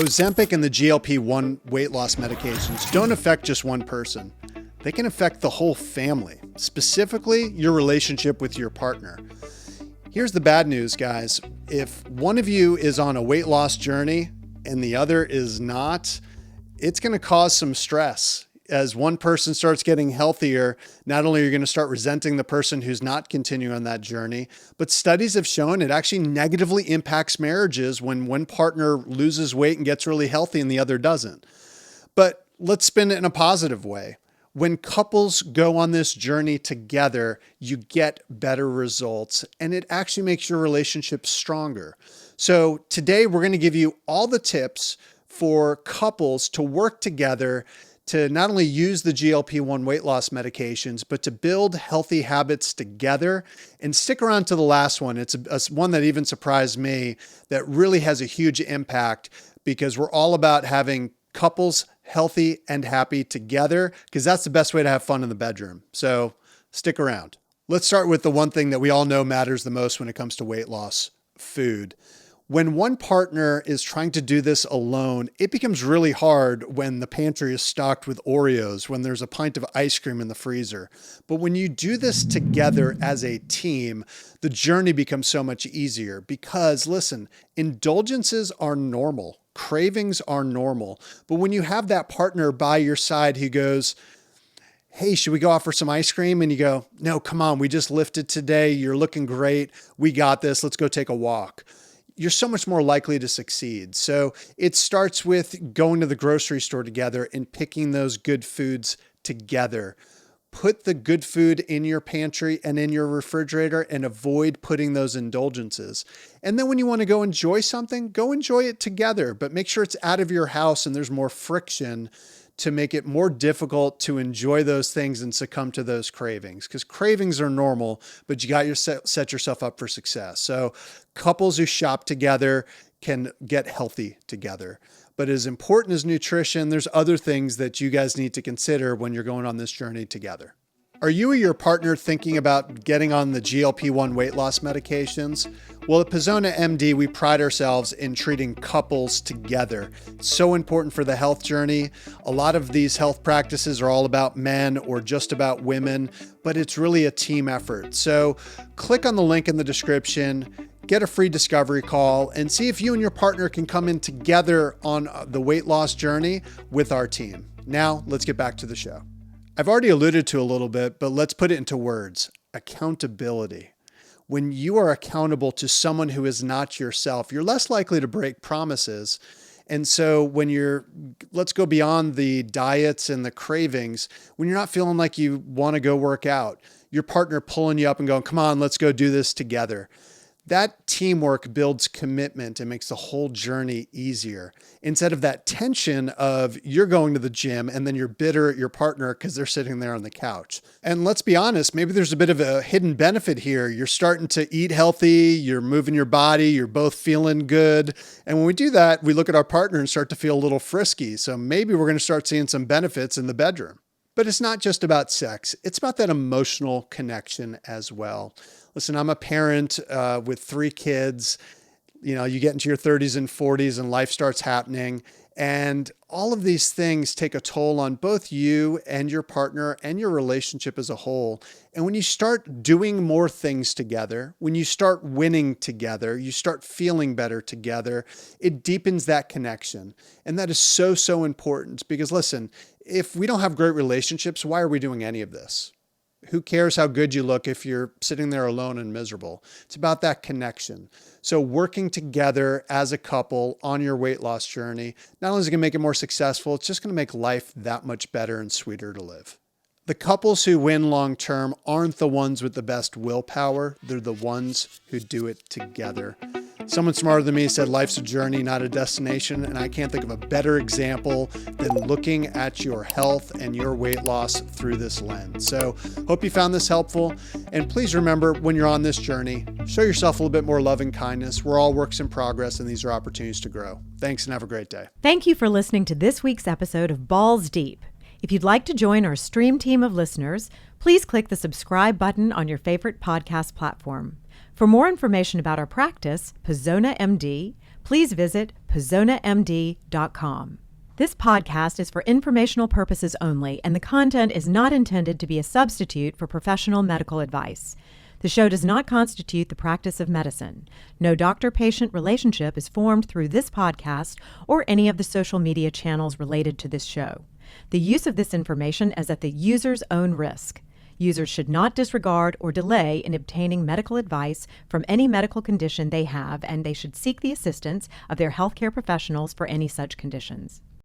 Ozempic and the GLP-1 weight loss medications don't affect just one person. They can affect the whole family, specifically your relationship with your partner. Here's the bad news, guys. If one of you is on a weight loss journey and the other is not, it's going to cause some stress. As one person starts getting healthier, not only are you going to start resenting the person who's not continuing on that journey, but studies have shown it actually negatively impacts marriages when one partner loses weight and gets really healthy and the other doesn't. But let's spin it in a positive way. When couples go on this journey together, you get better results and it actually makes your relationship stronger. So today we're going to give you all the tips for couples to work together to not only use the GLP-1 weight loss medications, but to build healthy habits together and stick around to the last one. It's one that even surprised me that really has a huge impact because we're all about having couples healthy and happy together because that's the best way to have fun in the bedroom. So stick around. Let's start with the one thing that we all know matters the most when it comes to weight loss: food. When one partner is trying to do this alone, it becomes really hard when the pantry is stocked with Oreos, when there's a pint of ice cream in the freezer. But when you do this together as a team, the journey becomes so much easier because, listen, indulgences are normal. Cravings are normal. But when you have that partner by your side who goes, "Hey, should we go out for some ice cream?" And you go, "No, come on, we just lifted today. You're looking great. We got this. Let's go take a walk." You're so much more likely to succeed. So it starts with going to the grocery store together and picking those good foods together. Put the good food in your pantry and in your refrigerator and avoid putting those indulgences. And then when you want to go enjoy something, go enjoy it together, but make sure it's out of your house and there's more friction to make it more difficult to enjoy those things and succumb to those cravings. Because cravings are normal, but you got to set yourself up for success. So couples who shop together can get healthy together. But as important as nutrition, there's other things that you guys need to consider when you're going on this journey together. Are you or your partner thinking about getting on the GLP-1 weight loss medications? Well, at Pazona MD, we pride ourselves in treating couples together. It's so important for the health journey. A lot of these health practices are all about men or just about women, but it's really a team effort. So click on the link in the description, get a free discovery call, and see if you and your partner can come in together on the weight loss journey with our team. Now, let's get back to the show. I've already alluded to a little bit, but let's put it into words. Accountability. When you are accountable to someone who is not yourself, you're less likely to break promises. And so let's go beyond the diets and the cravings. When you're not feeling like you want to go work out, your partner pulling you up and going, "Come on, let's go do this together." That teamwork builds commitment and makes the whole journey easier. Instead of that tension of you're going to the gym and then you're bitter at your partner because they're sitting there on the couch. And let's be honest, maybe there's a bit of a hidden benefit here. You're starting to eat healthy, you're moving your body, you're both feeling good. And when we do that, we look at our partner and start to feel a little frisky. So maybe we're going to start seeing some benefits in the bedroom. But it's not just about sex. It's about that emotional connection as well. Listen, I'm a parent with 3 kids. You get into your 30s and 40s and life starts happening. And all of these things take a toll on both you and your partner and your relationship as a whole. And when you start doing more things together, when you start winning together, you start feeling better together, it deepens that connection. And that is so, so important because listen, if we don't have great relationships, why are we doing any of this? Who cares how good you look if you're sitting there alone and miserable? It's about that connection. So working together as a couple on your weight loss journey, not only is it going to make it more successful, it's just going to make life that much better and sweeter to live. The couples who win long-term aren't the ones with the best willpower. They're the ones who do it together. Someone smarter than me said life's a journey, not a destination. And I can't think of a better example than looking at your health and your weight loss through this lens. So hope you found this helpful. And please remember, when you're on this journey, show yourself a little bit more love and kindness. We're all works in progress, and these are opportunities to grow. Thanks and have a great day. Thank you for listening to this week's episode of Balls Deep. If you'd like to join our stream team of listeners, please click the subscribe button on your favorite podcast platform. For more information about our practice, Pazona MD, please visit PazonaMD.com. This podcast is for informational purposes only, and the content is not intended to be a substitute for professional medical advice. The show does not constitute the practice of medicine. No doctor-patient relationship is formed through this podcast or any of the social media channels related to this show. The use of this information is at the user's own risk. Users should not disregard or delay in obtaining medical advice from any medical condition they have, and they should seek the assistance of their healthcare professionals for any such conditions.